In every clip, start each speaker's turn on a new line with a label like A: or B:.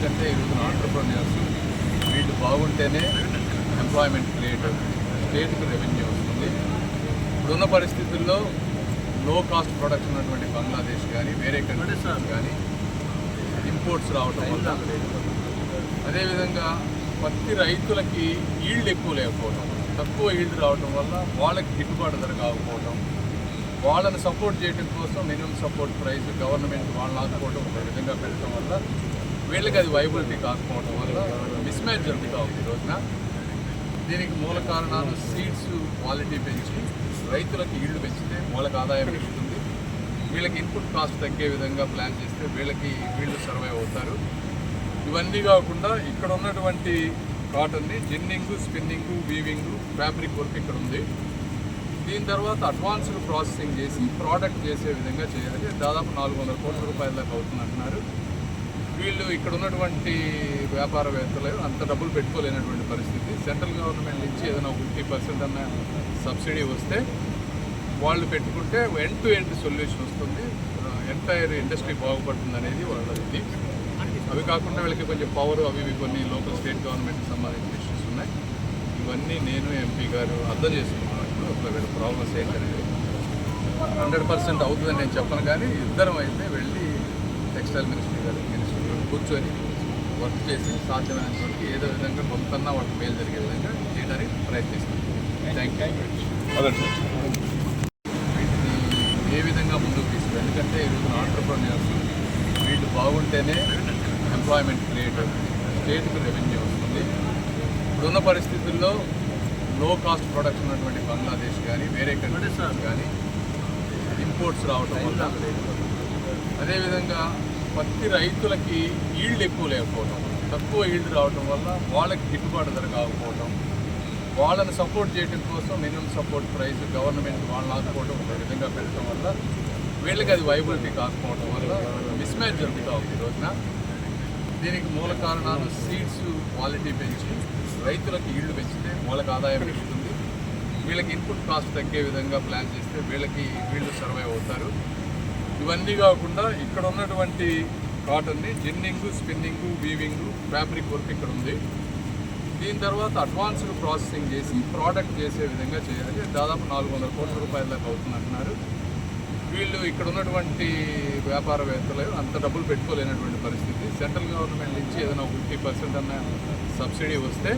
A: ఎందుకంటే ఈరోజు ఆంటర్ప్రెన్యూర్స్ వీళ్ళు బాగుంటేనే ఎంప్లాయ్మెంట్ క్రియేట్ అవుతుంది, స్టేట్కి రెవెన్యూ వస్తుంది. ఇప్పుడున్న పరిస్థితుల్లో లో కాస్ట్ ప్రొడక్ట్స్ ఉన్నటువంటి బంగ్లాదేశ్ కానీ వేరే కంట్రీస్ కానీ ఇంపోర్ట్స్ రావటం వల్ల, అదేవిధంగా పత్తి రైతులకి ఈల్డ్ ఎక్కువ లేకపోవడం, తక్కువ ఈల్డ్ రావడం వల్ల వాళ్ళకి గిట్టుబాటు ధర కాకపోవడం, వాళ్ళని సపోర్ట్ చేయడం కోసం మినిమం సపోర్ట్ ప్రైస్ గవర్నమెంట్ వాళ్ళని ఆదుకోవడం ఒక విధంగా పెట్టడం వల్ల వీళ్ళకి అది వైబిలిటీ కాకపోవడం వల్ల మిస్ మ్యాచ్ జరుగుతూ ఉంది ఈ రోజున. దీనికి మూల కారణాలు సీడ్స్ క్వాలిటీ పెంచి రైతులకు ఈల్డ్ పెంచితే వాళ్ళకి ఆదాయం పెరుగుతుంది, వీళ్ళకి ఇన్పుట్ కాస్ట్ తగ్గే విధంగా ప్లాన్ చేస్తే వీళ్ళు సర్వైవ్ అవుతారు. ఇవన్నీ కాకుండా ఇక్కడ ఉన్నటువంటి కాటన్ని ginning, spinning, weaving, fabric work ఇక్కడ ఉంది. దీని తర్వాత అడ్వాన్స్డ్ ప్రాసెసింగ్ చేసి ప్రోడక్ట్ చేసే విధంగా చేయాలి. దాదాపు 400 కోట్ల రూపాయల దాకా అవుతుందంటున్నారు. వీళ్ళు ఇక్కడ ఉన్నటువంటి వ్యాపారవేత్తలు అంత డబ్బులు పెట్టుకోలేనటువంటి పరిస్థితి. సెంట్రల్ గవర్నమెంట్ నుంచి ఏదైనా 50% అన్న సబ్సిడీ వస్తే వాళ్ళు పెట్టుకుంటే ఎండ్ టు ఎండ్ సొల్యూషన్ వస్తుంది, ఎంటైర్ ఇండస్ట్రీ బాగుపడుతుంది అనేది వాళ్ళది. అవి కాకుండా వీళ్ళకి కొంచెం పవర్ అవి కొన్ని లోకల్ స్టేట్ గవర్నమెంట్కి సంబంధించిన ఇష్యూస్ ఉన్నాయి. ఇవన్నీ నేను ఎంపీ గారు అర్థం చేసుకున్నాను. ఇప్పుడు వీళ్ళ ప్రాబ్లమ్స్ ఏంటనేది 100% అవుతుందని నేను చెప్పను, కానీ ఇద్దరం అయితే వెళ్ళి టెక్స్టైల్ మినిస్ట్రీ గారు కూర్చొని వర్క్ చేసి సాధ్యమైనంత వరకు ఏదో విధంగా కొంతన్నా వాళ్ళకి మేలు జరిగే విధంగా చేయడానికి ప్రయత్నిస్తాం. Thank you. వీటిని ఏ విధంగా ముందుకు తీసుకు, ఎందుకంటే ఈరోజు ఆంటర్ప్రెన్యూర్స్ వీళ్ళు బాగుంటేనే ఎంప్లాయ్మెంట్ క్రియేట్ అవుతుంది, స్టేట్కి రెవెన్యూ వస్తుంది. ఇప్పుడున్న పరిస్థితుల్లో లో కాస్ట్ ప్రొడక్ట్స్ ఉన్నటువంటి బంగ్లాదేశ్ కానీ వేరే కంట్రీస్ కానీ ఇంపోర్ట్స్ రావటం వల్ల, అదేవిధంగా పత్తి రైతులకి ఈల్డ్ ఎక్కువ లేకపోవడం, తక్కువ ఈల్డ్ రావడం వల్ల వాళ్ళకి గిట్టుబాటు ధర కాకపోవడం, వాళ్ళని సపోర్ట్ చేయడం కోసం మినిమం సపోర్ట్ ప్రైస్ గవర్నమెంట్ వాళ్ళని ఆదుకోవడం ఒక విధంగా పెట్టడం వల్ల వీళ్ళకి అది వైబిలిటీ కాకపోవడం వల్ల మిస్ మ్యాచ్ జరుగుతూ ఉంది ఈ రోజున. దీనికి మూల కారణాలు సీడ్స్ క్వాలిటీ పెంచి రైతులకు ఈల్డ్ పెంచితే వాళ్ళకి ఆదాయం పెరుగుతుంది, వీళ్ళకి ఇన్పుట్ కాస్ట్ తగ్గే విధంగా ప్లాన్ చేస్తే వీళ్ళు సర్వైవ్ అవుతారు. ఇవన్నీ కాకుండా ఇక్కడ ఉన్నటువంటి కాటన్ని ginning, spinning, weaving, fabric work ఇక్కడ ఉంది. దీని తర్వాత అడ్వాన్స్డ్ ప్రాసెసింగ్ చేసి ప్రోడక్ట్ చేసే విధంగా చేయాలి. దాదాపు 400 కోట్ల రూపాయల దాకా అవుతుందంటున్నారు. వీళ్ళు ఇక్కడ ఉన్నటువంటి వ్యాపారవేత్తలు అంత డబ్బులు పెట్టుకోలేనటువంటి పరిస్థితి. సెంట్రల్ గవర్నమెంట్ నుంచి ఏదైనా 50% అన్న సబ్సిడీ వస్తే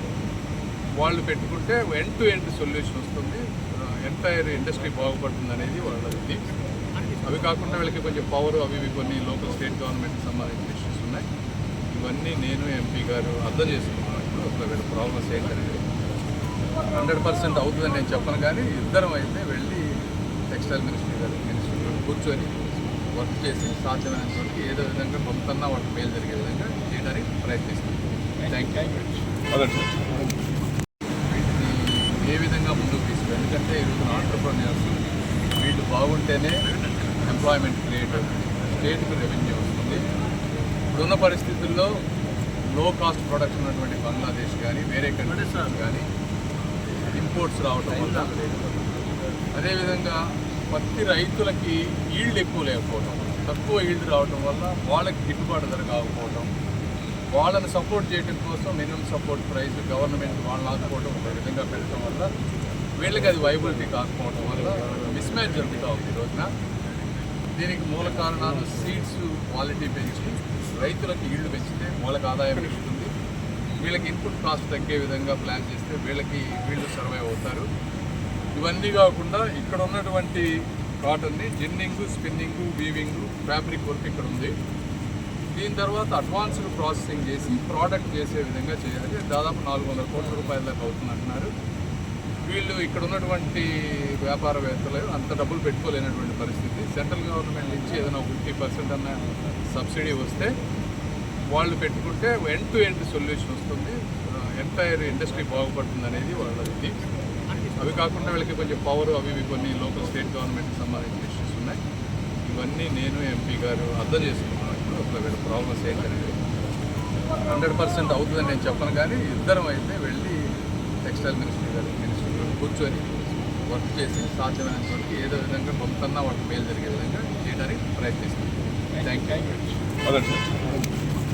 A: వాళ్ళు పెట్టుకుంటే ఎండ్ టు ఎండ్ సొల్యూషన్ వస్తుంది, ఎంటైర్ ఇండస్ట్రీ బాగుపడుతుంది అనేది వాళ్ళది. అవి కాకుండా వీళ్ళకి కొంచెం పవర్ అవి కొన్ని లోకల్ స్టేట్ గవర్నమెంట్కి సంబంధించిన ఇష్యూస్ ఉన్నాయి. ఇవన్నీ నేను ఎంపీ గారు అర్థం చేసుకున్నాను. ఇప్పుడు వీళ్ళ ప్రాబ్లమ్స్ ఏంటనేది 100% అవుతుందని నేను చెప్పను, కానీ ఇద్దరం అయితే వెళ్ళి టెక్స్టైల్ మినిస్ట్రీ గారు కూర్చొని వర్క్ చేసి సాధ్యమైనంత వరకు ఏదో విధంగా కొంతన్నా వాళ్ళకి మేలు జరిగే విధంగా చేయడానికి ప్రయత్నిస్తాం. Thank you. వీటిని ఏ విధంగా ముందుకు తీసుకు, ఎందుకంటే ఈరోజు ఆంటర్ప్రెన్యూర్స్ వీళ్ళు బాగుంటేనే ఎంప్లాయ్మెంట్ క్రియేట్ అవుతుంది, స్టేట్కి రెవెన్యూ వస్తుంది. ఇప్పుడున్న పరిస్థితుల్లో లో కాస్ట్ ప్రొడక్ట్స్ ఉన్నటువంటి బంగ్లాదేశ్ కానీ వేరే కంట్రీస్ కానీ ఇంపోర్ట్స్ రావటం వల్ల, అదేవిధంగా పత్తి రైతులకి ఈల్డ్ ఎక్కువ లేకపోవడం, తక్కువ ఈల్డ్ రావడం వల్ల వాళ్ళకి గిట్టుబాటు ధర కాకపోవడం, వాళ్ళని సపోర్ట్ చేయడం కోసం మినిమం సపోర్ట్ ప్రైస్ గవర్నమెంట్ వాళ్ళని ఆదుకోవడం ఒక విధంగా పెట్టడం వల్ల వీళ్ళకి అది వైబిలిటీ కాకపోవడం వల్ల మిస్ మ్యాచ్ జరుగుతూ ఉంది ఈ రోజున. దీనికి మూల కారణాలు సీడ్స్ క్వాలిటీ పెంచి రైతులకు ఈల్డ్ పెంచితే వాళ్ళకి ఆదాయం పెరుగుతుంది, వీళ్ళకి ఇన్పుట్ కాస్ట్ తగ్గే విధంగా ప్లాన్ చేస్తే వీళ్ళు సర్వైవ్ అవుతారు. ఇవన్నీ కాకుండా ఇక్కడ ఉన్నటువంటి కాటన్ని ginning, spinning, weaving, fabric work ఇక్కడ ఉంది. దీని తర్వాత అడ్వాన్స్డ్ ప్రాసెసింగ్ చేసి ప్రోడక్ట్ చేసే విధంగా చేయాలి. దాదాపు 400 కోట్ల రూపాయల దాకా అవుతుందంటున్నారు. వీళ్ళు ఇక్కడ ఉన్నటువంటి వ్యాపారవేత్తలు అంత డబ్బులు పెట్టుకోలేనటువంటి పరిస్థితి. సెంట్రల్ గవర్నమెంట్ నుంచి ఏదైనా 50% అన్న సబ్సిడీ వస్తే వాళ్ళు పెట్టుకుంటే ఎండ్ టు ఎండ్ సొల్యూషన్ వస్తుంది, ఎంటైర్ ఇండస్ట్రీ బాగుపడుతుంది అనేది వాళ్ళది. అవి కాకుండా వీళ్ళకి కొంచెం పవర్ అవి కొన్ని లోకల్ స్టేట్ గవర్నమెంట్కి సంబంధించిన ఇష్యూస్ ఉన్నాయి. ఇవన్నీ నేను ఎంపీ గారు అర్థం చేసుకున్నాను. ఇప్పుడు వీళ్ళ ప్రాబ్లమ్స్ ఏంటనేది 100% అవుతుందని నేను చెప్పను, కానీ ఇద్దరం అయితే వెళ్ళి టెక్స్టైల్ మినిస్ట్రీ గారు కూర్చొని వర్క్ చేసి సాధ్యమైనంత వరకు ఏదో విధంగా కొంతన్నా వాళ్ళకి మేలు జరిగే విధంగా చేయడానికి ప్రయత్నిస్తాం. Thank you.